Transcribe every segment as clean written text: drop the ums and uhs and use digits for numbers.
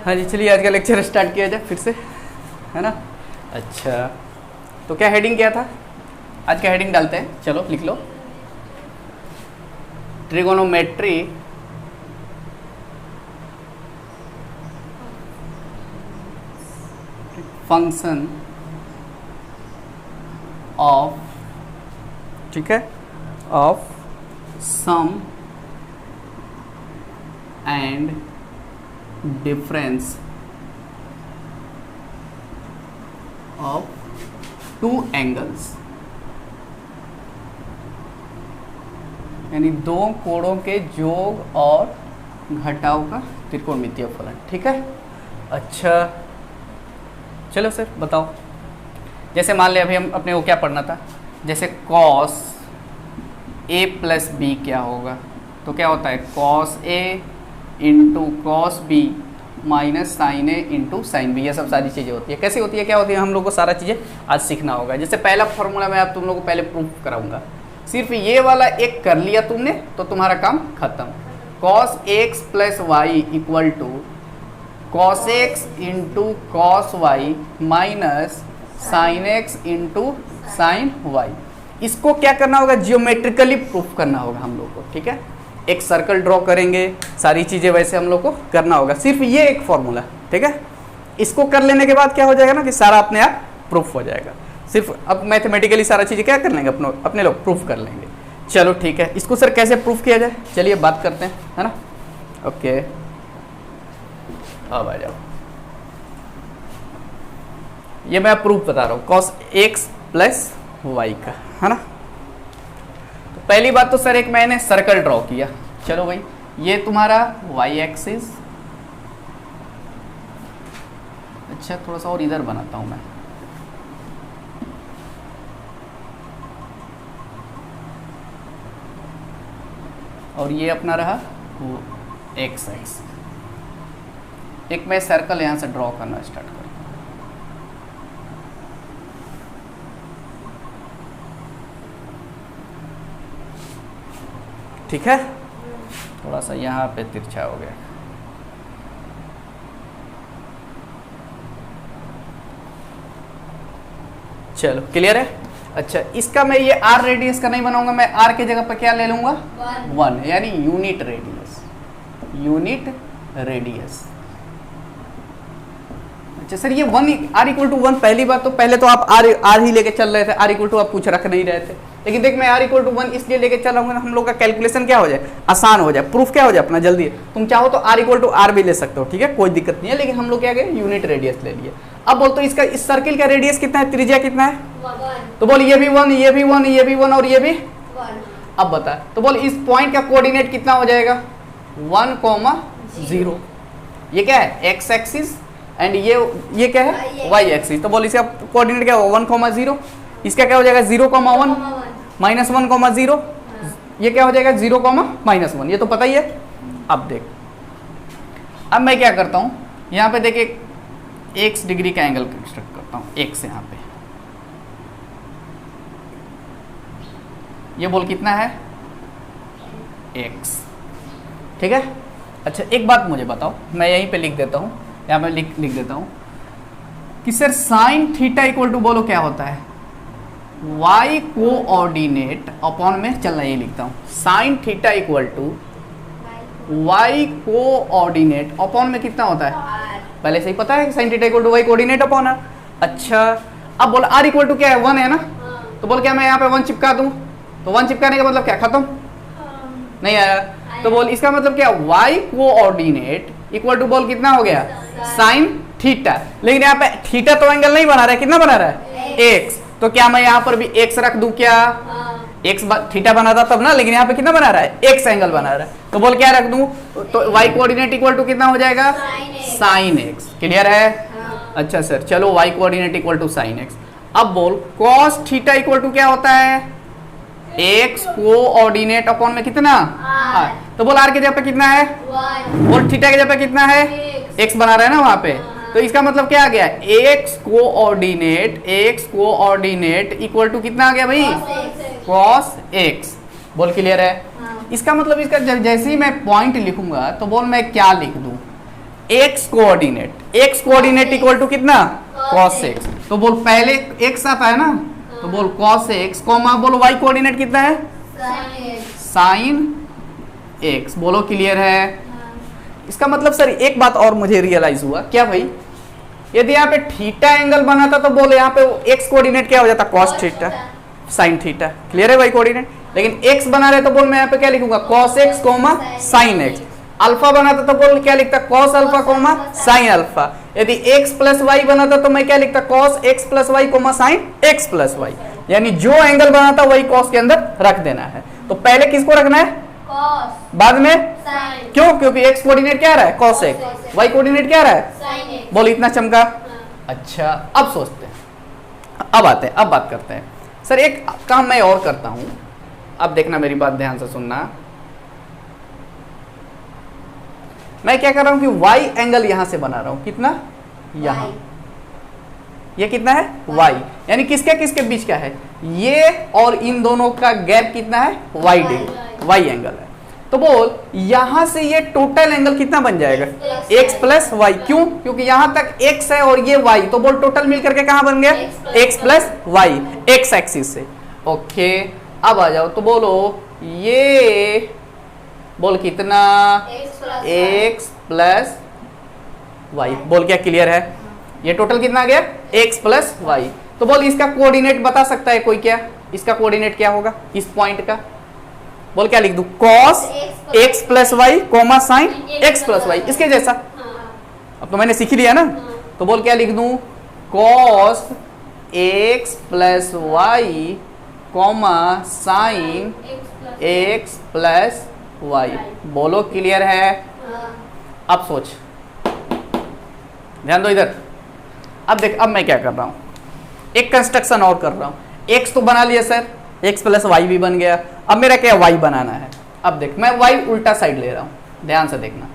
हाँ जी, चलिए आज का लेक्चर स्टार्ट किया जाए फिर से, है ना। अच्छा, तो क्या हेडिंग क्या था आज का? हेडिंग डालते हैं, चलो लिख लो। ट्रिगोनोमेट्री फंक्शन ऑफ, ठीक है, of sum and difference of two angles, यानी दो कोणों के योग और घटाव का त्रिकोणमितीय फलन, ठीक है। अच्छा चलो सर बताओ, जैसे मान ले अभी हम अपने को क्या पढ़ना था, जैसे कॉस ए प्लस बी क्या होगा, तो क्या होता है cos A into cos B minus sine A into sine B, ये सब सारी चीज़ें होती है। कैसे होती है, क्या होती है, हम लोग को सारा चीज़ें आज सीखना होगा। जैसे पहला फॉर्मूला मैं आप तुम लोग को पहले प्रूफ कराऊंगा, सिर्फ ये वाला एक कर लिया तुमने तो तुम्हारा काम खत्म। Cos x plus y equal to cos x into cos y minus sine x into sine y. इसको क्या करना होगा, जियोमेट्रिकली प्रूफ करना होगा हम लोग को, ठीक है। एक सर्कल ड्रॉ करेंगे, सारी चीज़ें वैसे हम लोग को करना होगा, सिर्फ ये एक फॉर्मूला, ठीक है। इसको कर लेने के बाद क्या हो जाएगा ना कि सारा अपने आप प्रूफ हो जाएगा। सिर्फ अब मैथमेटिकली सारा चीज़ें क्या कर लेंगे, अपने लोग प्रूफ कर लेंगे। चलो ठीक है, इसको सर कैसे प्रूफ किया जाए, चलिए बात करते हैं, है ना। ओके अब आ जाओ, ये मैं प्रूफ बता रहा हूँ कॉस एक्स प्लस वाई का, है ना। तो पहली बात तो सर एक मैंने सर्कल ड्रॉ किया, चलो भाई ये तुम्हारा वाई एक्सिस, अच्छा थोड़ा सा और इधर बनाता हूँ मैं, और ये अपना रहा वो एक्स एक्स। एक मैं सर्कल यहाँ से ड्रॉ करना स्टार्ट करूँ, ठीक है, थोड़ा सा यहाँ पे तिरछा हो गया। चलो क्लियर है। अच्छा इसका मैं ये आर रेडियस का नहीं बनाऊंगा, मैं आर की जगह पर क्या ले लूंगा, 1, यानी यूनिट रेडियस, यूनिट रेडियस। अच्छा सर ये 1 आर इक्वल टू 1, पहली बात तो पहले तो आप आर ही लेके चल रहे थे, आर इक्वल टू आप कुछ रख नहीं रहे थे, लेकिन देख मैं आर इक्वल टू 1 इसलिए लेके चल रहा हूँ, हम लोग का कैलकुलेशन क्या हो जाए, आसान हो जाए, प्रूफ क्या हो जाए अपना जल्दी। तुम चाहो तो आर इक्वल टू आर भी ले सकते हो, ठीक है, कोई दिक्कत नहीं है, लेकिन हम लोग क्या गए यूनिट रेडियस ले लिए। अब बोल तो इसका इस सर्किल का रेडियस कितना है, त्रिज्या कितना है, 1। तो बोल ये भी 1, ये भी 1, ये भी 1 और ये भी 1। अब बता, तो बोल इस पॉइंट का कोऑर्डिनेट कितना हो जाएगा, 1,0। ये क्या है एक्स एक्सिस एंड ये क्या है वाई एक्सिस, तो बोल इसका कोऑर्डिनेट क्या होगा 1,0। इसका क्या हो जाएगा 0,1 माइनस 1,0। ये क्या हो जाएगा 0,-1, ये तो पता ही है। अब देख, अब मैं क्या करता हूँ, यहाँ पे देखिए x डिग्री का एंगल कंस्ट्रक्ट करता हूँ, x यहाँ पे, ये बोल कितना है x, ठीक है। अच्छा एक बात मुझे बताओ, मैं यहीं पे लिख देता हूँ, यहाँ पे लिख देता हूँ कि sir sine theta equal to बोलो क्या होता है, y कोऑर्डिनेट अपॉन में, चलना ये लिखता हूँ, sine theta equal to y coordinate upon में कितना होता है, पहले से ही पता है कि sine theta equal to y coordinate upon है। अच्छा अब बोल r इक्वल टू क्या है 1 है ना, तो बोल क्या मैं यहाँ पे 1 चिपका दूँ, तो 1 चिपकाने का मतलब क्या खत्म, नहीं आया, तो बोल इसका मतलब क्या y कोऑर्डिनेट इक्वल टू बोल कितना हो गया साइन थीटा, लेकिन यहाँ पे थीटा तो एंगल नहीं बना रहा है, कितना बना रहा है x, तो क्या मैं यहाँ पर भी x रख दूं क्या, x थीटा बना था तब ना, लेकिन यहाँ पे कितना बना रहा है x एंगल बना रहा है, तो बोल क्या रख दूं, तो y कोऑर्डिनेट इक्वल टू कितना हो जाएगा साइन x, क्लियर है। अच्छा सर चलो y coordinate equal to sine x। अब बोल cos थीटा इक्वल टू क्या होता है x कोऑर्डिनेट अपॉन में कितना r, तो बोल r के जगह पे कितना है 1, बोल थीटा के जगह पे कितना है x बना रहा है ना वहां पे, तो इसका मतलब क्या आ गया x कोऑर्डिनेट इक्वल टू कितना आ गया भाई cos x, बोल क्लियर है। इसका मतलब इसका जैसे ही मैं पॉइंट लिखूंगा तो बोल मैं क्या लिख दूं, एक्स कोऑर्डिनेट इक्वल टू कितना, cos x। तो बोल पहले x आता है ना, तो बोल cos x कॉमा बोलो y कोऑर्डिनेट कितना है, sin x। बोलो क्लियर है। इसका मतलब सर एक बात और मुझे रियलाइज हुआ, क्या भाई, यदि यहाँ पे थीटा एंगल बना था तो बोले यहाँ पे x कोऑर्डिनेट क्या हो जाता, cos theta sin theta. Clear है y कोऑर्डिनेट। लेकिन x बना रहे तो बोल मैं यहाँ पे क्या लिखूंगा, cos x comma sin x। Alpha बना था तो बोल क्या लिखता, cos alpha comma sin alpha. यदि x प्लस वाई बना था तो मैं क्या लिखता, cos x plus y comma sin x plus y. यानी जो एंगल बना था वही cos के अंदर रख देना है। तो पहले किसको रखना है, cos, बाद में sin। क्यों, क्योंकि x कोऑर्डिनेट क्या रहा है, cos x, y कोऑर्डिनेट क्या रहा है, sin x। बोल इतना चमका। अच्छा अब सोचते हैं, अब आते हैं, अब बात करते हैं। सर एक काम मैं और करता हूं, अब देखना मेरी बात ध्यान से सुनना। मैं क्या कर रहा हूं कि y एंगल यहां से बना रहा हूं, कितना, यहां, ये कितना है y, यानी किसके किसके बीच का है, ये और इन दोनों का गैप कितना है, y एंगल है। तो बोल यहां से ये टोटल एंगल कितना बन जाएगा, x प्लस वाई। क्यों, क्योंकि यहां तक x है और ये y, तो बोल टोटल मिल करके कहां बन गया, x plus y, x axis से। ओके अब आ जाओ, तो बोलो ये बोल कितना, x प्लस वाई। बोल क्या क्लियर है, ये टोटल कितना आ गया, x प्लस वाई। तो बोल इसका कोऑर्डिनेट बता सकता है कोई क्या, इसका कोऑर्डिनेट क्या होगा इस पॉइंट का, बोल क्या लिख दूं, cos x plus y comma sin x plus y, इसके जैसा। अब तो मैंने सीख लिया ना, तो बोल क्या लिख दूं, cos x plus y comma sin x plus y. बोलो क्लियर है। अब सोच, ध्यान दो इधर। अब देख, अब मैं क्या कर रहा हूं, एक कंस्ट्रक्शन और कर रहा हूं। x तो बना लिया सर, x प्लस वाई भी बन गया। अब मेरा क्या y बनाना है। अब देख मैं y उल्टा साइड ले रहा हूं, ध्यान से देखना।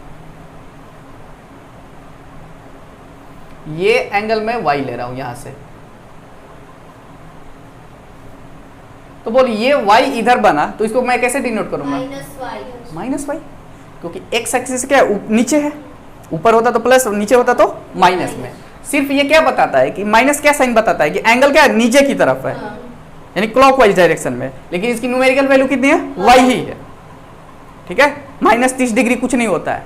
ये एंगल में y ले रहा हूं यहां से, तो बोल ये y इधर बना, तो इसको मैं कैसे डिनोट करूंगा, माइनस वाई, क्योंकि x एक्सिस क्या है, नीचे है, ऊपर होता तो प्लस, नीचे होता तो माइनस में। सिर्फ ये क्या बताता है कि माइनस क्या साइन बताता है कि एंगल क्या है, नीचे की तरफ है, यानी क्लॉकवाइज डायरेक्शन में। लेकिन इसकी न्यूमेरिकल वैल्यू कितनी है, y ही है। ठीक है, माइनस 30 डिग्री कुछ नहीं होता है,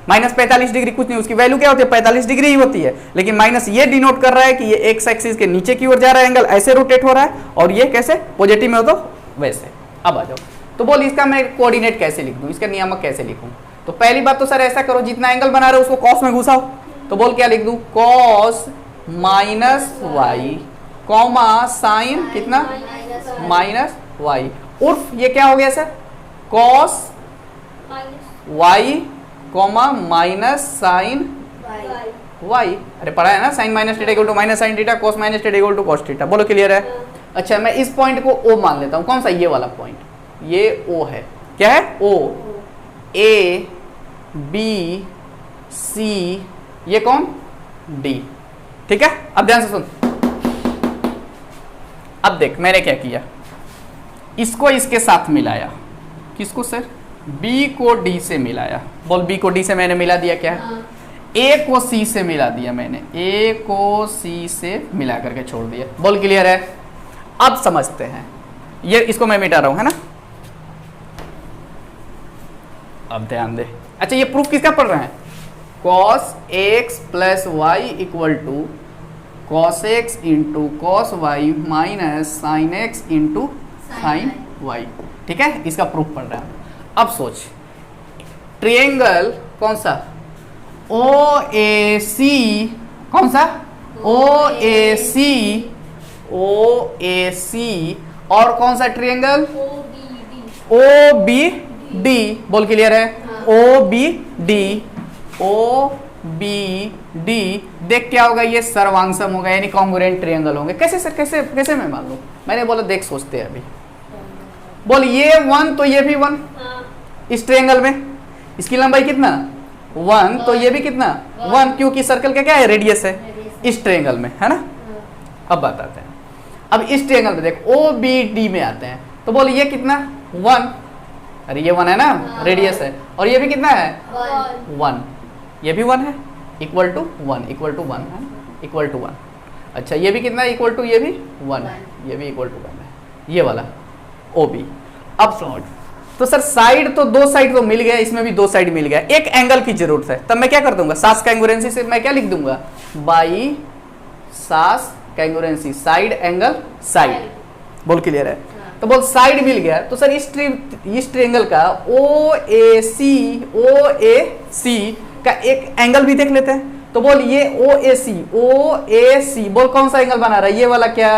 माइनस 45 डिग्री कुछ नहीं, उसकी वैल्यू क्या होती है, 45 डिग्री ही होती है। लेकिन माइनस ये डिनोट कर रहा है कि ये x एक्सिस के नीचे की ओर जा रहा है, एंगल ऐसे रोटेट हो रहा है, और ये कैसे पॉजिटिव में हो तो वैसे। अब आ जाओ, तो बोल इसका मैं कोऑर्डिनेट कैसे लिख दूं, इसका नियामक कैसे लिखूं। तो पहली बात तो सर ऐसा करो, जितना एंगल बना रहे हो उसको कॉस में घुसाओ। तो बोल क्या लिख दूं, cos minus y comma sine कितना, माइनस वाई। उर्फ ये क्या हो गया sir, cos y comma minus sine y. अरे पढ़ा है ना, sine minus theta equal to minus sine theta, cos minus theta equal to cos theta. बोलो क्लियर है। अच्छा मैं इस पॉइंट को ओ मान लेता हूं, कौन सा, ये वाला पॉइंट, ये ओ है, क्या है, ओ, ए बी सी, ये कौन, डी। ठीक है, अब ध्यान से सुन। अब देख मैंने क्या किया, इसको इसके साथ मिलाया, किसको सर, B को D से मिलाया। बोल B को D से मैंने मिला दिया, क्या है, A को C से मिला दिया मैंने, A को C से मिला करके छोड़ दिया। बोल क्लियर है। अब समझते हैं, ये इसको मैं मिटा रहा हूं, है ना। अब ध्यान दे। अच्छा ये प्रूफ किसका पढ़ रहे हैं, cos x plus y equal to cos x into cos y minus sine x into sine y. ठीक है, इसका प्रूफ पढ़ रहे हैं। अब सोच, ट्रायंगल कौन सा, ओ ए सी, कौन सा, ओ ए सी, और कौन सा ट्रायंगल, ओ बी डी। बोल क्लियर है, ओ बी डी। देख क्या होगा, ये सर्वांगसम होगा, यानी कॉन्ग्रुएंट ट्रायंगल होंगे। कैसे सर, कैसे कैसे मैं मान लूं, मैंने बोला देख सोचते हैं अभी। बोल ये 1 तो ये भी 1, इस ट्रायंगल में इसकी लंबाई कितना, 1, तो ये भी कितना 1, क्योंकि सर्कल का क्या है, रेडियस है इस ट्रायंगल में, है ना। अब बताते हैं, अब इस ट्रायंगल में देख ओ बी डी में आते हैं, तो बोल ये कितना 1, अरे ये 1 है ना, रेडियस है, और ये भी कितना है 1, ये भी 1 है, इक्वल टू 1, इक्वल टू 1 है, इक्वल टू 1। अच्छा ये भी कितना है, इक्वल टू, ये भी 1 है, ये भी इक्वल टू 1 है, ये वाला OB। अब समझ, तो सर साइड तो दो साइड तो मिल गया, इसमें भी दो साइड मिल गया, एक एंगल की जरूरत है, तब मैं क्या कर दूंगा, सास कैंगुरेंसी से मैं क्या लिख दूंगा, बाई सास कैंगुरेंसी, साइड एंगल साइड। बोल क्लियर है? तो बोल साइड मिल गया, तो सर इस ट्रायंगल का OAC का एक एंगल भी देख लेते हैं। तो बोल ये OAC बोल कौन सा एंगल बना रहा है, ये वाला क्या?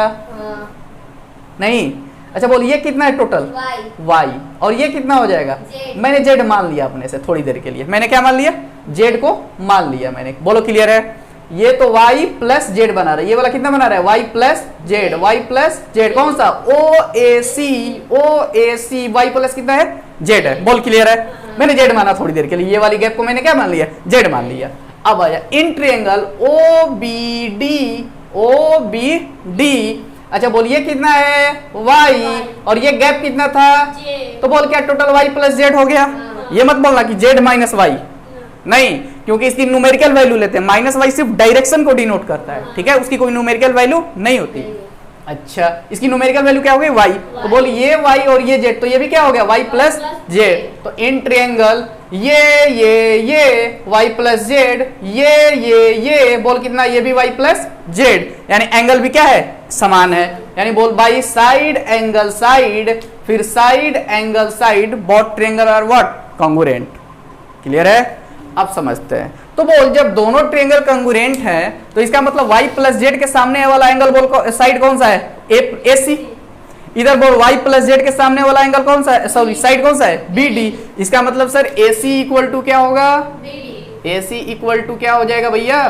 नहीं, अच्छा बोल ये कितना है टोटल, y, और ये कितना हो जाएगा, मैंने z मान लिया अपने से थोड़ी देर के लिए, मैंने क्या मान लिया, z को मान लिया मैंने। बोलो क्लियर है? ये तो y प्लस जेड बना रहा है, ये वाला कितना बना रहा है, y प्लस जेड, कौन सा, OAC y प्लस कितना है, z है। बोल क्लियर है? मैंने z माना थोड़ी देर के लिए, ये वाली गैप को मैंने क्या मान लिया, z मान लिया। अब आया इन ट्रायंगल OBD, अच्छा बोल ये कितना है, y, और ये गैप कितना था, तो बोल क्या टोटल y प्लस जेड हो गया। ये मत बोलना कि z माइनस वाई, नहीं, क्योंकि इसकी न्यूमेरिकल वैल्यू लेते हैं, माइनस वाई सिर्फ डायरेक्शन को डिनोट करता है, ठीक है, उसकी कोई न्यूमेरिकल वैल्यू नहीं होती। अच्छा इसकी न्यूमेरिकल वैल्यू क्या हो गई, y, तो बोल ये y और ये z, तो ये भी क्या हो गया, y प्लस जेड। तो इन ट्रायंगल ये y प्लस जेड, ये बोल कितना, ये भी y प्लस जेड, यानी एंगल भी क्या है, समान है। यानी बोल बाई साइड एंगल साइड, फिर side angle side, both triangle are what, congruent. Clear है? अब समझते हैं। तो बोल जब दोनों ट्रायंगल कॉन्ग्रुएंट है तो इसका मतलब y प्लस जेड के सामने वाला एंगल बोल साइड कौन सा है, AC। इधर बोल y प्लस जेड के सामने वाला एंगल कौन सा है, सॉरी साइड कौन सा है, BD। इसका मतलब सर AC इक्वल टू क्या होगा, AC इक्वल टू क्या हो जाएगा भैया,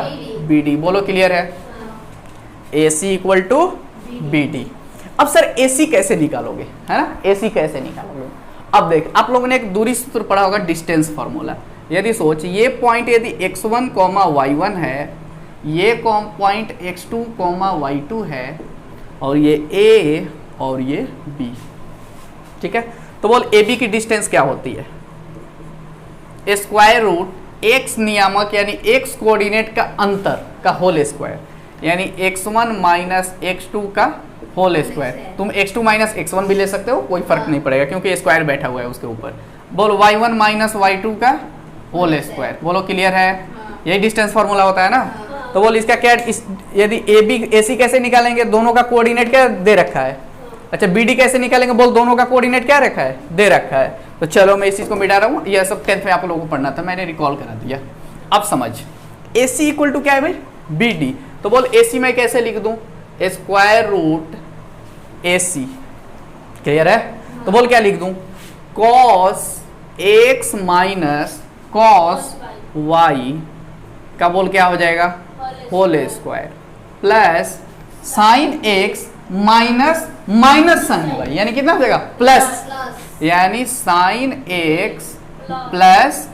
BD। बोलो क्लियर है? AC equal to BD। अब सर AC कैसे निकालोगे, है ना, AC कैसे निकालोगे? अब देख, आप लोगों ने एक दूरी सूत्र पढ़ा होगा, डिस्टेंस फॉर्मूला। यदि सोच ये पॉइंट यदि x1, y1 है, ये पॉइंट x2, y2 है, और ये A और ये B, ठीक है। तो बोल AB की डिस्टेंस क्या होती है, स्क्वायर रूट x नियामक यानी x कोऑर्डिनेट का अंतर का होल स्क्वायर, यानी x1 माइनस x2 का होल स्क्वायर। तुम x2 माइनस x1 भी ले सकते हो, कोई फर्क नहीं पड़ेगा क्योंकि स्क्वायर बैठा हुआ है उसके ऊपर। बोल y1 माइनस y2 का होल स्क्वायर। बोलो क्लियर है? यही डिस्टेंस फॉर्मूला होता है ना। तो बोल इसका क्या, यदि AC कैसे निकालेंगे, दोनों का कोऑर्डिनेट क्या दे रखा है। अच्छा BD कैसे निकालेंगे, बोल दोनों का कोऑर्डिनेट क्या रखा है, दे रखा है। तो चलो मैं इस चीज को मिटा रहा हूँ, यह सब 10th में आप लोगों को पढ़ना था, मैंने रिकॉल करा दिया। अब समझ, AC इक्वल टू क्या है भाई, BD। तो बोल AC में कैसे लिख दूं, स्क्वायर रूट AC। क्लियर है? तो बोल क्या लिख दूं, cos x minus cos y का बोल क्या हो जाएगा, whole square, plus sine x minus sine y, यानी कितना हो जाएगा, प्लस, यानी sine x plus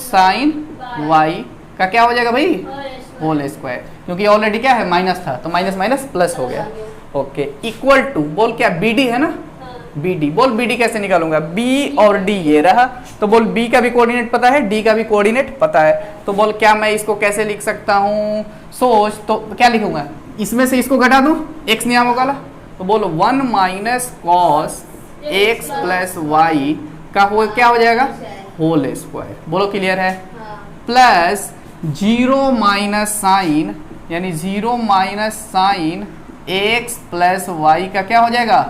sine y का क्या हो जाएगा भाई, होल स्क्वायर, क्योंकि ऑलरेडी क्या है, माइनस था, तो माइनस माइनस प्लस हो गया। ओके, इक्वल टू बोल क्या, BD है ना, BD। बोल BD कैसे निकालूंगा, B और D ये रहा, तो बोल B का भी कोऑर्डिनेट पता है, D का भी कोऑर्डिनेट पता है। तो बोल क्या मैं इसको कैसे लिख सकता हूँ, सोच, तो क्या लिखूंगा, इसमें से इसको घटा दूं, x नियामक वाला। तो बोलो 1 minus cos x plus y का क्या हो जाएगा, होल स्क्वायर। बोलो क्लियर है? प्लस 0 माइनस साइन, यानी 0 minus sine x plus y का क्या हो जाएगा,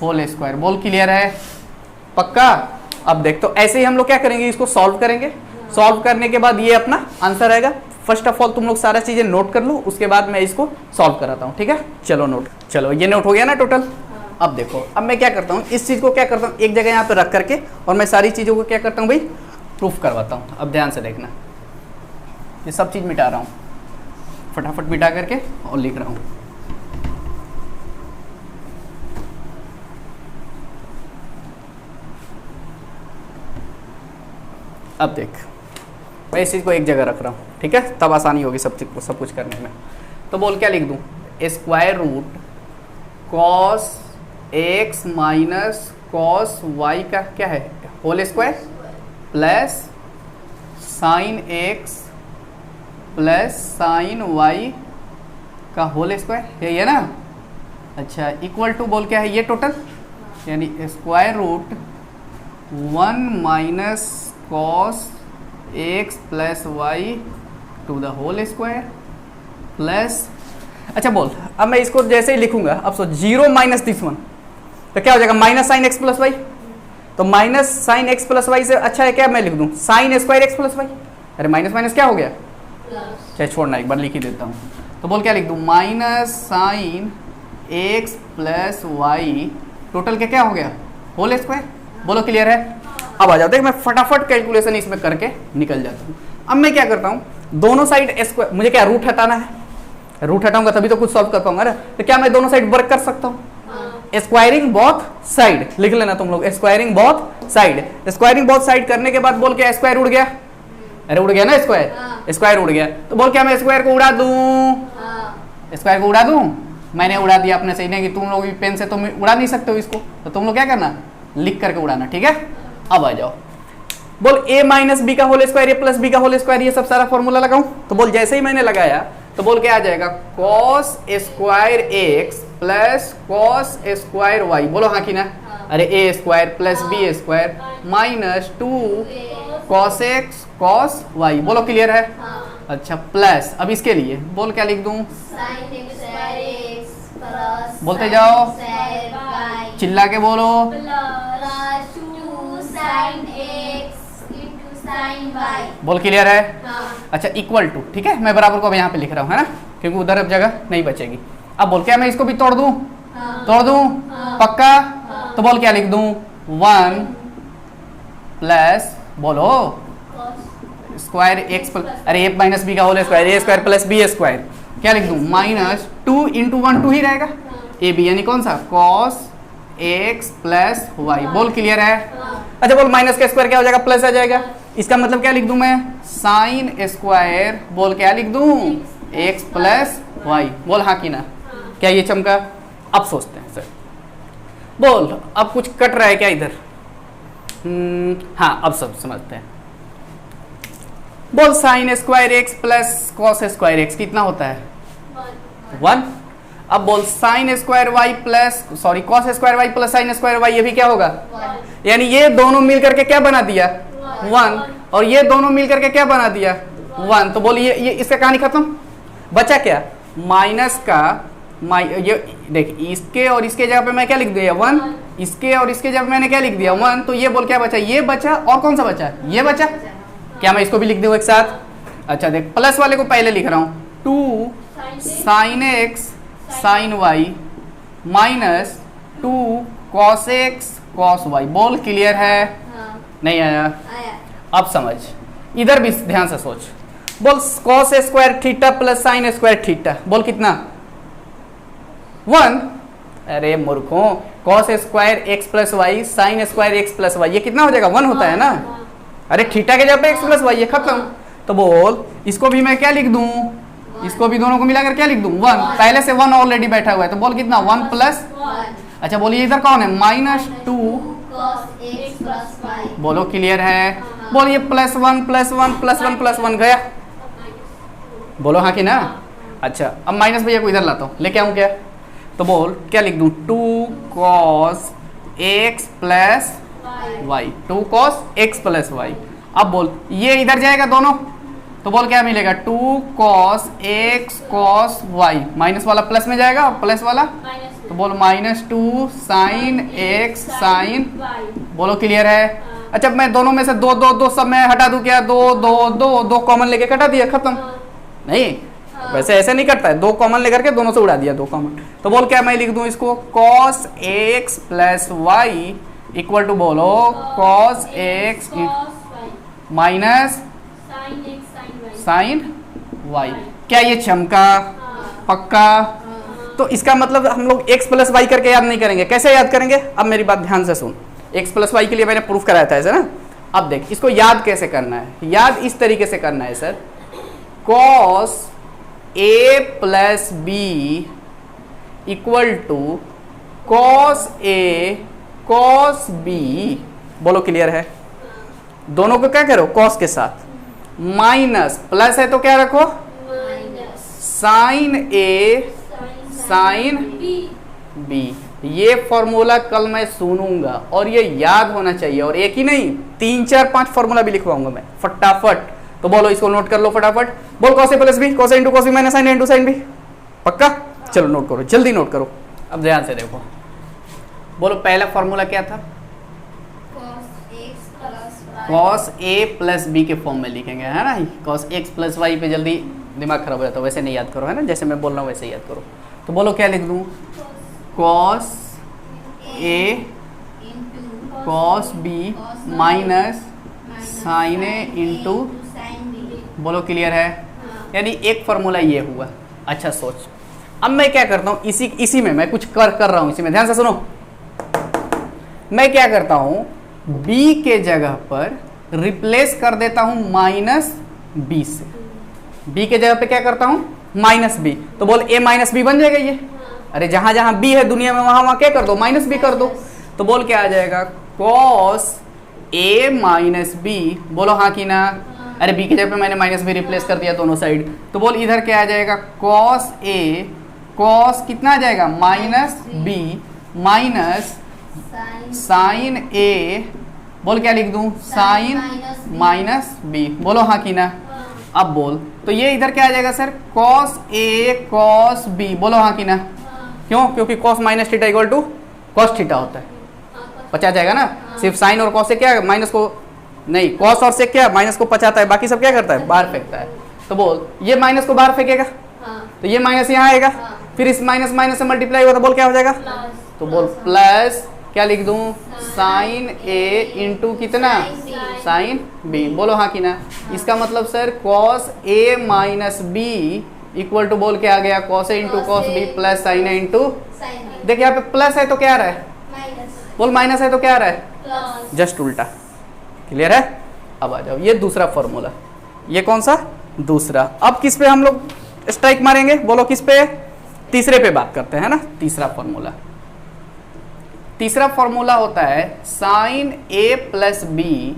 होल स्क्वायर। बोल क्लियर है? पक्का? अब देख, तो ऐसे ही हम लोग क्या करेंगे, इसको सॉल्व करेंगे। सॉल्व करने के बाद ये अपना आंसर आएगा। फर्स्ट ऑफ ऑल तुम लोग सारा चीजें नोट कर लो, उसके बाद मैं इसको सॉल्व कराता हूँ, ठीक है। चलो नोट, चलो ये नोट हो गया ना टोटल। अब देखो, अब मैं क्या करता हूँ, इस चीज को क्या करता हूँ, एक जगह यहाँ पे रख करके, और मैं सारी चीजों को क्या करता हूँ भाई, प्रूफ करवाता हूँ। अब ध्यान से देखना, ये सब चीज मिटा रहा हूँ, फटाफट मिटा करके और लिख रहा हूँ। अब देख, मैं इस चीज़ को एक जगह रख रहा हूँ, ठीक है, तब आसानी होगी सब कुछ करने में। तो बोल क्या लिख दूँ, square root cos x minus cos y का क्या है, whole square, plus sine x plus sine y का होल स्क्वायर, यही है ना। अच्छा इक्वल टू बोल क्या है ये टोटल, यानी square root 1 minus cos x plus y to the whole square plus, अच्छा बोल अब मैं इसको जैसे ही लिखूंगा, अब सो 0 माइनस दिस वन तो क्या हो जाएगा minus sine x plus Y, तो minus sine x plus Y से अच्छा है क्या मैं लिख दूं sine square x plus Y, अरे माइनस माइनस क्या हो गया चाहे छोड़ना एक बार लिख ही देता हूँ, तो बोल क्या लिख दूं minus sine x plus y total के क्या हो गया होल स्क्वायर, बोलो क्लियर है। अब आ जाओ देख मैं फटाफट कैलकुलेशन इसमें करके निकल जाता हूँ। अब मैं क्या करता हूँ दोनों साइड स्क्वायर, मुझे क्या रूट हटाना है, रूट हटाऊंगा तभी तो कुछ सॉल्व कर पाऊंगा ना, तो क्या मैं दोनों साइड वर्क कर सकता हूँ, स्क्वायरिंग बोथ साइड लिख लेना तुम लोग, squaring both side, squaring both side करने के बाद बोल क्या स्क्वायर उड़ गया, अरे उड़ गया ना स्क्वायर, स्क्वायर उड़ गया तो बोल क्या मैं स्क्वायर को उड़ा दूं, स्क्वायर को उड़ा दूं, मैंने उड़ा दिया अपने से, नहीं कि तुम लोग पेन से तुम उड़ा नहीं सकते हो इसको, तो तुम लोग क्या करना लिख करके उड़ाना, ठीक है। अब आ जाओ बोल a माइनस बी का होल स्क्वायर ए प्लस बी का होल स्क्वायर, ये सब सारा फॉर्मूला लगाऊं, तो बोल जैसे ही मैंने लगाया तो बोल क्या आ जाएगा cos square x plus cos square Y, बोलो हाँ कि ना, अरे A square plus B square minus 2 cos x cos Y, बोलो क्लियर है। अच्छा प्लस अब इसके लिए बोल क्या लिख दूं बोलते जाओ चिल्ला के बोलो बोल क्लियर है। अच्छा इक्वल टू, ठीक है मैं बराबर को अब यहाँ पे लिख रहा हूँ है ना, क्योंकि उधर अब जगह नहीं बचेगी। अब बोल क्या मैं इसको भी तोड़ दूं, तोड़ दूं पक्का, तो बोल क्या लिख दूं 1 प्लस बोलो स्क्वायर एक्स अरे ए माइनस बी का होल स्क्वायर ए स्क्वायर प्लस बी स्क्वायर, क्या लिख दूं माइनस 2 इंटू 1 2 ही रहेगा, ए बी यानी कौन सा कॉस एक्स प्लस वाई, बोल क्लियर है। अच्छा बोल माइनस का स्क्वायर क्या हो जाएगा प्लस आ जाएगा, इसका मतलब क्या लिख दूं मैं साइन स्क्वायर बोल क्या लिख दूं एक्स प्लस वाई, बोल हाँ कि ना, क्या ये चमका। अब सोचते हैं सर बोल अब कुछ कट रहा है क्या इधर, हाँ अब सब समझते हैं। बोल sine square x plus cos square x कितना होता है 1। अब बोल sine square y plus sorry cos square y plus sine square y, ये भी क्या होगा, यानी ये दोनों मिल करके क्या बना दिया 1, और ये दोनों मिल करके क्या बना दिया 1, तो बोल ये इसका कहानी खत्म, बचा क्या माइनस का ये देख इसके और इसके जगह पे मैं क्या लिख दिया 1, इसके और इसके जगह मैंने क्या लिख दिया 1, तो ये बोल क्या बचा ये बचा और कौन सा बचा ये बचा, क्या मैं इसको भी लिख दूं एक साथ। अच्छा देख प्लस वाले को पहले लिख रहा हूँ 2 sine x sine y minus 2 cos x cos y, बोल क्लियर है। नहीं आया, अब समझ इधर भी ध्यान से सोच, बोल cos square theta plus sine square theta, बोल कितना 1, अरे मूर्खों cos square x plus y sine square x plus y ये कितना हो जाएगा 1 होता है ना, अरे थीटा के जगह पे एक्स प्लस वाई ये खत्म, तो बोल इसको भी मैं क्या लिख दूं, इसको भी दोनों को मिलाकर क्या लिख दूं 1, पहले से 1 ऑलरेडी बैठा हुआ है तो बोल कितना 1 प्लस, अच्छा बोलिए इधर कौन है -2 बोलो क्लियर है, बोलिए +1 +1 +1 +1 गया, बोलो हाँ कि ना। अच्छा अब माइनस भैया को इधर लाता हूँ, लेके आऊँ क्या, तो बोल क्या लिख दूं 2 cos x plus y 2 cos x plus y, अब बोल ये इधर जाएगा दोनों तो बोल क्या मिलेगा 2 cos x cos y, minus वाला प्लस में जाएगा और प्लस वाला तो बोल -2 sin x sin, बोलो क्लियर है। अच्छा मैं दोनों में से 2 2 2 सब मैं हटा दूं क्या 2 2 2 2 कॉमन लेके हटा दिया खत्म, नहीं वैसे ऐसे नहीं करता है 2 कॉमन लेकर के दोनों से उड़ा दिया 2 कॉमन, तो बोल क्या मैं लिख दूं इसको cos x plus y equal to बोलो cos x minus sine y, क्या ये चमका पक्का। तो इसका मतलब हम लोग x प्लस वाई करके याद नहीं करेंगे, कैसे याद करेंगे, अब मेरी बात ध्यान से सुन, x प्लस वाई के लिए मैंने प्रूफ कराया था ऐसे ना, अब देख इसको याद कैसे करना है, याद इस तरीके से करना है sir cos a plus B equal to cos a cos b, बोलो क्लियर है। दोनों को क्या करो cos के साथ, माइनस प्लस है तो क्या रखो, साइन ए साइन बी। ये फॉर्मूला कल मैं सुनूंगा और ये याद होना चाहिए, और एक ही नहीं 3 4 5 फॉर्मूला भी लिखवाऊंगा मैं फटाफट। तो बोलो इसको नोट कर लो फटाफट। बोल cos A plus B, cos A into cos B minus sine A into sine B. पक्का? चलो नोट करो, जल्दी नोट करो। अब ध्यान से देखो, बोलो पहला फॉर्मूला क्या था? कॉस ए प्लस बी के फॉर्म में लिखेंगे, है ना। कॉस एक्स प्लस वाई पे जल्दी दिमाग खराब हो जाता है, वैसे नहीं याद करो, है ना, जैसे मैं बोल रहा हूँ वैसे याद करो। तो बोलो क्या लिख दूँ? Cos A cos B minus sine A into, बोलो क्लियर है? यानी एक फॉर्मूला ये हुआ। अच्छा सोच, अब मैं क्या करता हूँ, इसी में मैं कुछ कर रहा हूँ, इसी में ध्यान से सुनो। मैं क्या करता हूँ, b के जगह पर रिप्लेस कर देता हूँ माइनस बी से। b के जगह पे क्या करता हूँ, माइनस बी। तो बोल a माइनस बी बन जाएगा ये। अरे जहां जहां b है दुनिया में वहां वहां क्या कर दो, माइनस बी कर दो। तो बोल क्या आ जाएगा, कॉस a माइनस बी। बोलो हाँ कि ना? अरे b के जगह पे मैंने माइनस बी रिप्लेस कर दिया दोनों साइड। तो बोल इधर क्या आ जाएगा, कॉस a कॉस कितना आ जाएगा, minus B minus sine A. बोल क्या लिख दूं, साइन माइनस बी। बोलो हाँ कि ना? अब बोल, तो ये इधर क्या आ जाएगा sir, cos A cos B. बोलो हाँ कि ना? क्यों? क्योंकि cos minus theta equal to cos theta होता है। पचा जाएगा ना। सिर्फ साइन और कॉस से क्या माइनस को नहीं, कॉस और से क्या माइनस को पचाता है, बाकी सब क्या करता है, बाहर फेंकता है। तो बोल ये माइनस को बाहर फेंकेगा, तो ये माइनस यहाँ आएगा, फिर इस माइनस माइनस से मल्टीप्लाई होगा, तो बोल क्या हो जाएगा, तो बोल प्लस क्या लिख दूं, साइन ए इंटू कितना, साइन बी। बोलो हाँ कि ना? इसका मतलब sir cos A minus B equal to, बोल क्या आ गया, cos A into cos B plus sine A into. देखिए यहाँ पे प्लस है तो क्या आ रहा है, बोल माइनस है तो क्या आ रहा है, जस्ट उल्टा। क्लियर है? अब आ जाओ, ये दूसरा फॉर्मूला, ये कौन सा, दूसरा। अब किस पे हम लोग स्ट्राइक मारेंगे, बोलो किस पे, तीसरे पे बात करते हैं ना। तीसरा फॉर्मूला, तीसरा फॉर्मूला होता है sine A plus B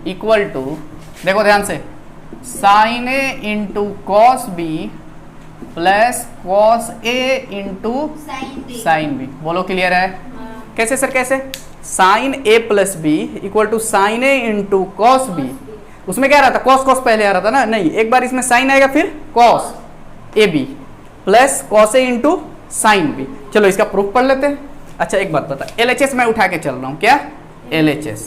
equal to, देखो ध्यान से, sine A into cos B plus cos A into sine B. बोलो क्लियर है? कैसे सर कैसे, sine A plus B equal to sine A into cos B. उसमें क्या आ रहा था, कॉस कॉस पहले आ रहा था ना, नहीं, एक बार इसमें साइन आएगा फिर cos A B plus cos A into sine B. चलो इसका प्रूफ पढ़ लेते हैं। अच्छा एक बात बता, LHS मैं उठा के चल रहा हूँ, क्या LHS।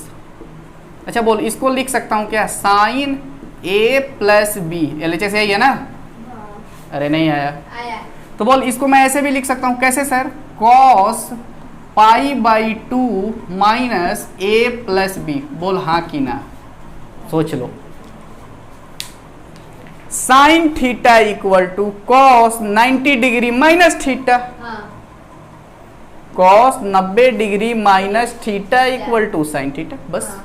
अच्छा बोल, इसको लिख सकता हूँ क्या, sine A plus B. LHS यही है ना? अरे नहीं आया। तो बोल इसको मैं ऐसे भी लिख सकता हूँ, कैसे sir, cos pi by 2 minus A plus B. बोल हाँ कि ना? सोच लो। Sine theta equal to cos 90 degree minus theta, cos 90 degree minus theta equal to sine theta. बस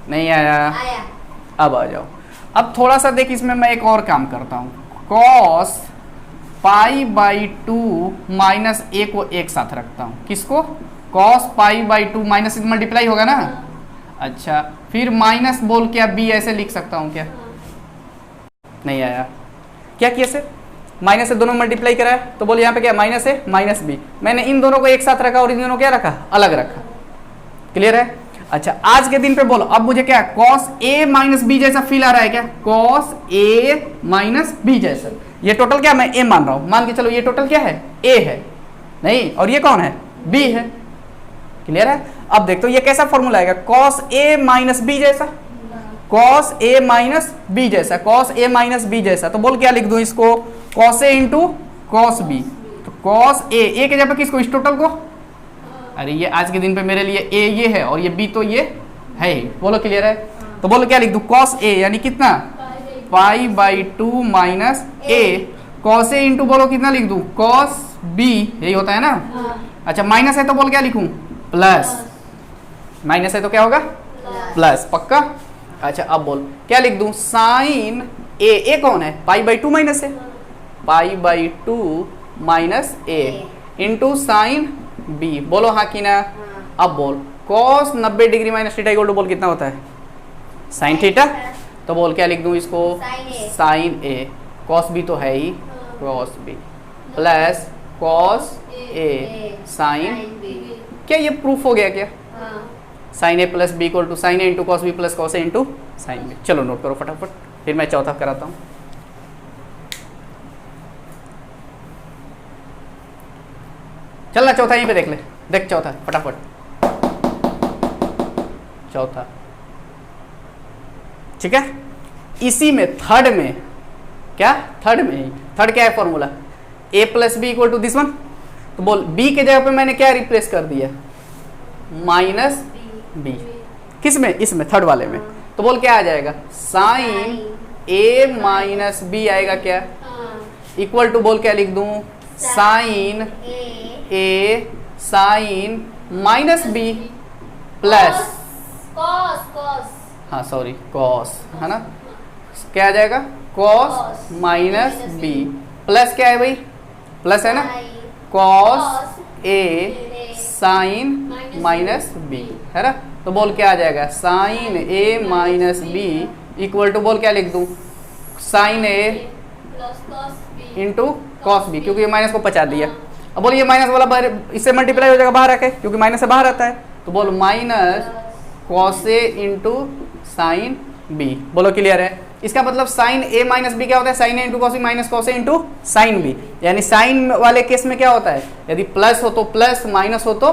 नहीं आया? अब आ जाओ। अब थोड़ा सा देख, इसमें मैं एक और काम करता हूँ, कॉस पाई बाई 2 माइनस ए को एक साथ रखता हूँ। किसको, cos pi by 2 minus multiply होगा ना। अच्छा फिर माइनस बोल क्या बी ऐसे लिख सकता हूँ क्या? नहीं आया। क्या किया सर, माइनस से दोनों मल्टीप्लाई करा है, तो बोल यहाँ पे क्या माइनस है माइनस बी। मैंने इन दोनों को एक साथ रखा और इन दोनों को क्या रखा, अलग रखा। क्लियर है? अच्छा आज के दिन पे बोलो, अब मुझे क्या कॉस ए माइनस बी जैसा फील आ रहा है क्या, कॉस ए माइनस बी जैसा। ये टोटल क्या मैं ए मान रहा हूं, मान के चलो ये टोटल क्या है, ए है, नहीं, और ये कौन है, बी है। क्लियर है? अब देखते हो ये कैसा फॉर्मूला आएगा, कॉस ए माइनस बी जैसा, कॉस ए माइनस बी जैसा, कॉस ए माइनस बी जैसा। तो बोल क्या लिख दूं इसको, cos A into cos B. तो कॉस ए के जगह किसको, इस टोटल को, अरे ये आज के दिन पे मेरे लिए ए ये है और ये बी तो ये है ही। बोलो क्लियर है? तो बोलो क्या लिख दूं, कॉस ए यानी कितना, पाई by 2 minus A, cos A into बोलो कितना लिख दूं, कॉस बी, यही होता है ना। अच्छा माइनस है तो बोल क्या लिखूं, प्लस, माइनस है तो क्या होगा, प्लस। पक्का? अच्छा अब बोल क्या लिख दूं, साइन ए कौन है, पाई बाई 2 माइनस है, pi by 2 minus A into sine B. बोलो हाँ कि ना? अब बोल cos 90 degree minus theta equal to बोल कितना होता है, साइन थीटा। तो बोल क्या लिख दूँ इसको, Sin A। Sine A, cos B तो है ही, cos B plus cos A sine, क्या ये प्रूफ हो गया क्या, sine A plus B equal to sine A into cos B plus cos A into sine B. चलो नोट करो फटाफट, फिर मैं चौथा कराता हूँ। चलना चौथा यहीं पे देख ले, देख चौथा फटाफट, चौथा ठीक है। इसी में थर्ड में क्या, थर्ड में ही, थर्ड क्या है formula, A plus B equal to this one, तो बोल बी के जगह पे मैंने क्या रिप्लेस कर दिया, माइनस बी, किस में, इसमें थर्ड वाले में, तो बोल क्या आ जाएगा, साइन ए माइनस बी आएगा क्या, इक्वल टू बोल क्या लिख दूं, साइन ए साइन माइनस बी प्लस, हाँ सॉरी कॉस, है ना, क्या आ जाएगा, कॉस माइनस बी प्लस क्या है भाई, प्लस है ना, cos A sine minus B, है ना, तो बोल क्या आ जाएगा, sine A minus B equal to बोल क्या लिख दूं, sine A into cos B, क्योंकि ये माइनस को पचा दिया। अब बोल ये माइनस वाला बाहर, इससे मल्टीप्लाई हो जाएगा बाहर आके, क्योंकि माइनस से बाहर आता है, तो बोल minus cos A into sine B. बोलो क्लियर है, इसका मतलब साइन ए माइनस बी क्या होता है, sine A into cos B minus cos A into sine B, यानी साइन वाले केस में क्या होता है, यदि प्लस हो तो प्लस, माइनस हो तो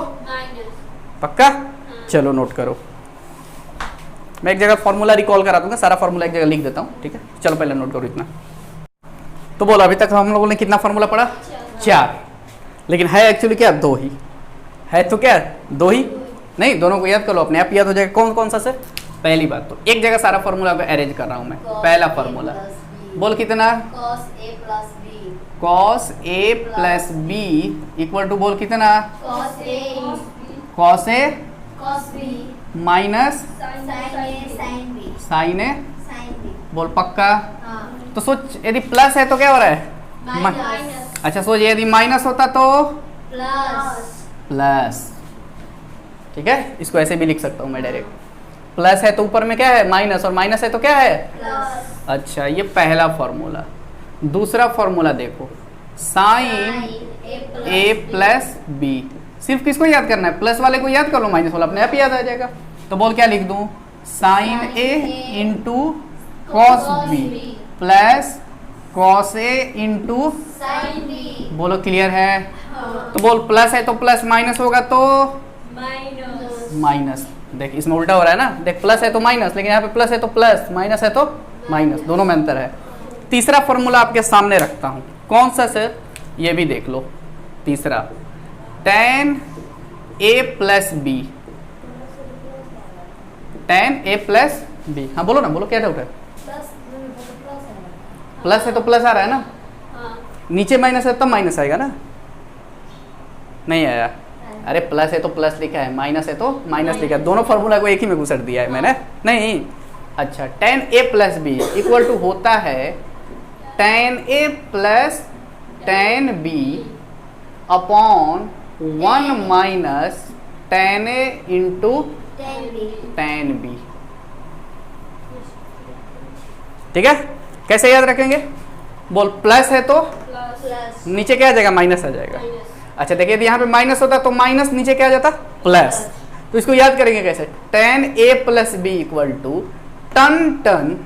पक्का। चलो नोट करो, मैं एक जगह फॉर्मूला रिकॉल करा दूंगा, सारा फॉर्मूला एक जगह लिख देता हूँ, ठीक है। चलो पहले नोट करो इतना। तो बोलो अभी तक हम लोगों ने कितना फॉर्मूला पढ़ा, 4, लेकिन है एक्चुअली क्या 2 ही है, तो क्या 2 ही नहीं, दोनों को याद कर लो, अपने आप याद हो जाएगा कौन कौन सा से। पहली बात तो एक जगह सारा फॉर्मूला अरेंज कर रहा हूँ मैं, पहला फॉर्मूला बोल कितना, cos A plus B equal to बोल कितना, cos A minus sine A, बोल पक्का। तो सोच यदि प्लस है तो क्या हो रहा है, अच्छा सोच यदि माइनस होता तो प्लस, ठीक है, इसको ऐसे भी लिख सकता हूँ मैं डायरेक्ट, प्लस है तो ऊपर में क्या है माइनस, और माइनस है तो क्या है प्लस। अच्छा ये पहला फॉर्मूला। दूसरा फॉर्मूला देखो, साइन ए प्लस बी, सिर्फ किसको याद करना है, प्लस वाले को याद कर लो, माइनस वाला अपने आप याद आ जाएगा। तो बोल क्या लिख दूं, sine A into cos B plus cos A into sine B. बोलो क्लियर है, तो बोल प्लस है तो प्लस, माइनस होगा तो माइनस। देख इसमें उल्टा हो रहा है ना, देख प्लस है तो माइनस, लेकिन यहाँ पे प्लस है तो प्लस, माइनस है तो माइनस, दोनों में अंतर है। तीसरा फॉर्मूला आपके सामने रखता हूँ, कौन सा सर, ये भी देख लो। तीसरा tan a plus B, tan a plus B, हाँ बोलो ना, बोलो क्या डाउट है, प्लस है तो प्लस आ रहा है ना, नीचे माइनस है तब माइनस आएगा ना, नहीं आया, अरे प्लस है तो प्लस लिखा है, माइनस है तो माइनस लिखा है, दोनों फॉर्मूला को एक ही में घुसट दिया है मैंने, नहीं। अच्छा tan a plus B equal to होता है tan a plus tan b upon 1 minus tan a into tan b, ठीक है। कैसे याद रखेंगे, बोल प्लस है तो नीचे क्या आ जाएगा, माइनस आ जाएगा। अच्छा देखिए यदि यहाँ पे माइनस होता तो माइनस नीचे क्या आ जाता, प्लस, तो इसको याद करेंगे कैसे, tan a plus B equal to tan tan,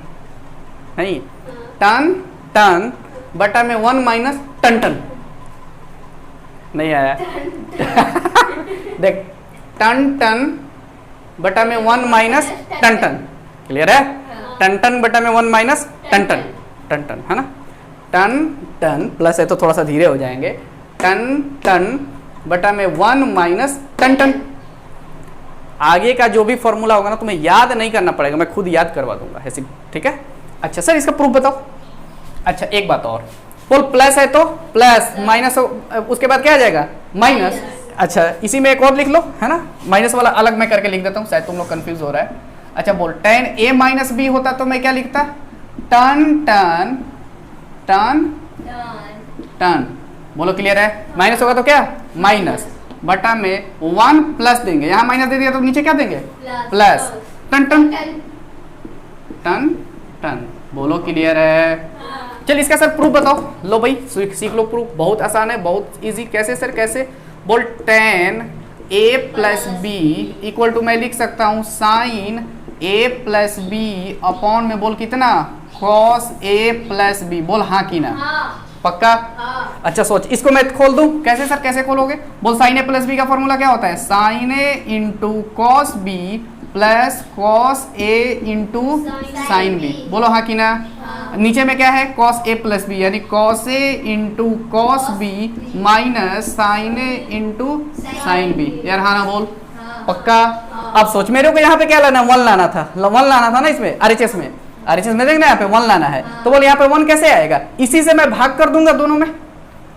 नहीं टन टन बटा में 1 माइनस टन टन, नहीं आया देख टन टन बटा में 1 माइनस टन टन, क्लियर है, टन टन बटा में 1 minus tan tan, tan tan है ना, टन टन प्लस है तो थोड़ा सा धीरे हो जाएंगे, टन टन बटा में 1 माइनस टन टन। आगे का जो भी फॉर्मूला होगा ना तुम्हें याद नहीं करना पड़ेगा, मैं खुद याद करवा दूंगा ऐसे, ठीक है। अच्छा सर इसका प्रूफ बताओ। अच्छा एक बात और, बोल प्लस है तो प्लस, माइनस उसके बाद क्या आ जाएगा माइनस। अच्छा इसी में एक और लिख लो, है ना, माइनस वाला अलग मैं करके लिख देता हूँ, शायद तुम लोग कंफ्यूज हो रहा है। अच्छा बोल tan a माइनस बी होता तो मैं क्या लिखता, टन टन टन टन, बोलो क्लियर है, माइनस होगा तो क्या माइनस बटा में 1 प्लस देंगे, यहाँ माइनस दे दिया तो नीचे क्या देंगे प्लस, टन टन टन बोलो क्लियर है? चल इसका सर प्रूफ बताओ। लो भाई सीख लो प्रूफ, बहुत आसान है, बहुत इजी। कैसे सर कैसे? बोल tan a plus B equal to मैं लिख सकता हूँ sin a plus B upon में बोल कितना cos a प्लस बी। बोल हाँ कि ना? पक्का? अच्छा सोच, इसको मैं खोल दूं। कैसे सर कैसे खोलोगे? बोल sin a प्लस बी का फॉर्मूला क्या होता है? sin a into cos B plus cos a into sine B. बोलो हाँ कि ना? नीचे में क्या है? cos a प्लस बी यानी cos a into cos B minus sine a into sine B. यार हाँ ना बोल? पक्का? अब सोच, मेरे को यहाँ पे क्या लाना? 1 लाना था, 1 लाना था ना इसमें RHS में। RHS में देखना यहाँ पे 1 लाना है, तो बोल यहाँ पे 1 कैसे आएगा? इसी से मैं भाग कर दूंगा दोनों में।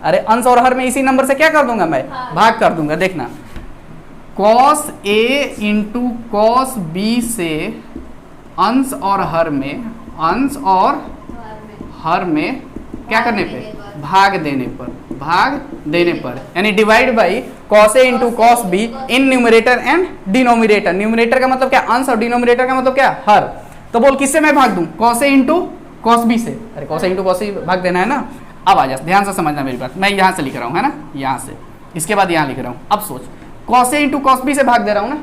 अरे अंश और हर में इसी नंबर से क्या कर दूंगा मैं? भाग कर दूंगा। देखना cos a into cos B से अंश और हर में क्या करने पे? भाग देने पर यानी divide by cos a into cos be in numerator and denominator. Numerator का मतलब क्या? अंश, और डिनोमिनेटर का मतलब क्या? हर। तो बोल किससे मैं भाग दूं? cos a into cos B से। अरे cos a into cos B भाग देना है ना। अब आ जा, ध्यान से समझना मेरी बात। मैं यहाँ से लिख रहा हूँ है ना, यहाँ से, इसके बाद यहाँ लिख रहा हूँ। अब सोच, cos a into cos B से भाग दे रहा हूँ ना।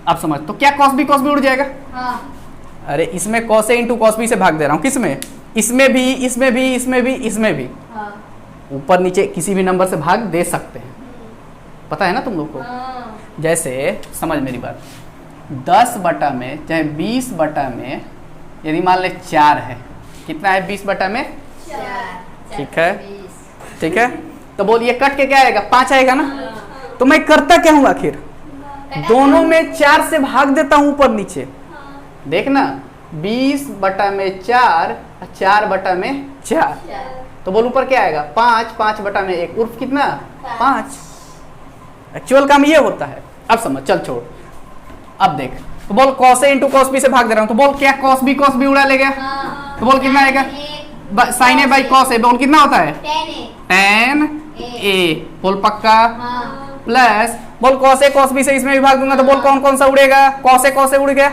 अब समझ, तो क्या cos b उड़ जाएगा? अरे इसमें cos a into cos B से भाग दे रहा हूँ। किसमें? इसमें भी। ऊपर नीचे किसी भी नंबर से भाग दे सकते हैं, पता है ना तुम लोग को। जैसे समझ मेरी बात, 10 बटा में चाहे 20 बटा में यदि मान ले 4 है, कितना है 20 बटा में? 4। ठीक है। तो बोल ये कट के क्या आएगा? 5 आएगा ना। तो मैं करता क्या हूँ आखिर? दोनों में 4 से भाग देता हूँ ऊपर नीचे। देखना 20 बटा में 4, 4 बटा में 4, तो बोल ऊपर क्या आएगा? 5, 5 बटा में 1 उर्फ कितना? 5। एक्चुअल काम ये होता है। अब समझ, चल छोड़। अब देख, तो बोल cos a into cos B से भाग दे रहा हूँ, तो बोल क्या cos b उड़ा ले गया? तो बोल कितना आएगा? sin a by cos a। बोल कितना होता है? tan a। बोल पक्का? प्लस बोल cos a cos b से इसमें भी भाग दूंगा, तो बोल कौन कौन सा उड़ेगा? cos a उड़ गया।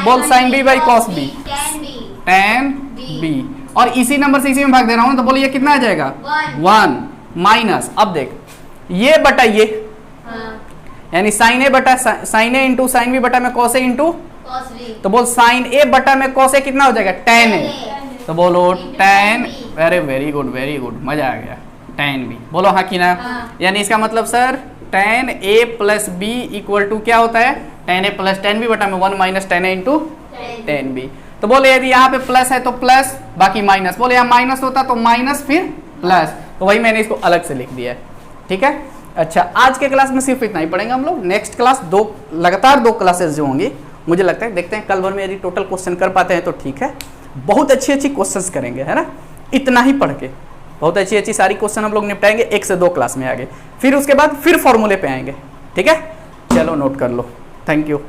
बोल sin b by cos b, tan b। और इसी नंबर से इसी में भाग दे रहा हूँ, तो बोल ये कितना आ जाएगा? 1 माइनस। अब देख ये बटा ये, यानी sin a into sine B बटा में cos a इंटू, तो बोल sin a बटा में cos a कितना हो जाएगा? tan a। तो बोलो tan, वेरी गुड, मजा आ गया। tan b। बोलो हाँ कि ना? यानी इसका मतलब sir tan a plus b equal to क्या होता है? tan a plus tan b बटा में 1 minus tan a into tan b। तो बोले यदि यहाँ पे प्लस है तो प्लस, बाकी माइनस। बोले यहाँ माइनस होता तो माइनस फिर प्लस, तो वही मैंने इसको अलग से लिख दिया है। ठीक है। अच्छा, आज के क्लास में सिर्फ इतना ही पढ़ेंगे हम लोग। नेक्स्ट क्लास लगातार 2 क्लासेस जो होंगी, मुझे लगता है देखते हैं कल भर में यदि टोटल क्वेश्चन कर पाते हैं तो ठीक है। बहुत अच्छी क्वेश्चंस करेंगे, है ना। इतना ही पढ़ के बहुत अच्छी सारी क्वेश्चन हम लोग निपटाएंगे 1 से 2 क्लास में आगे। फिर उसके बाद फिर फॉर्मूले पे आएंगे। ठीक है, चलो नोट कर लो। Thank you.